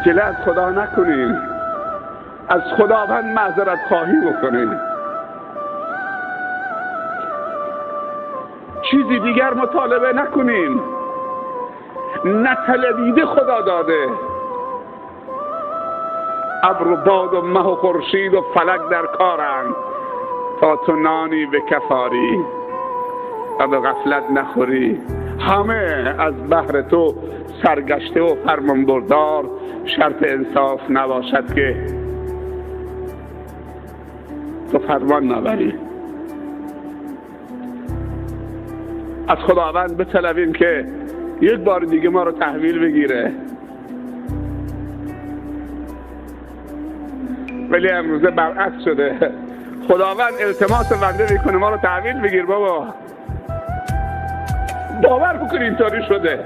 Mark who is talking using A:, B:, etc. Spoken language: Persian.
A: گله از خدا نکنیم، از خداوند معذرت خواهی بکنیم، چیزی دیگر مطالبه نکنیم. نطلبیده خدا داده. ابر و باد و مه و خورشید و فلک در کارند تا تو نانی به کفاری و به غفلت نخوری. همه از بحر تو سرگشته و فرمان بردار، شرط انصاف نباشد که تو فرمان نبری. از خداوند بطلبیم که یک بار دیگه ما رو تحویل بگیره، ولی امروزه برعکس شده. خداوند التماس بنده میکنه ما رو تحویل بگیر. بابا باور بکنی اینطوری شده.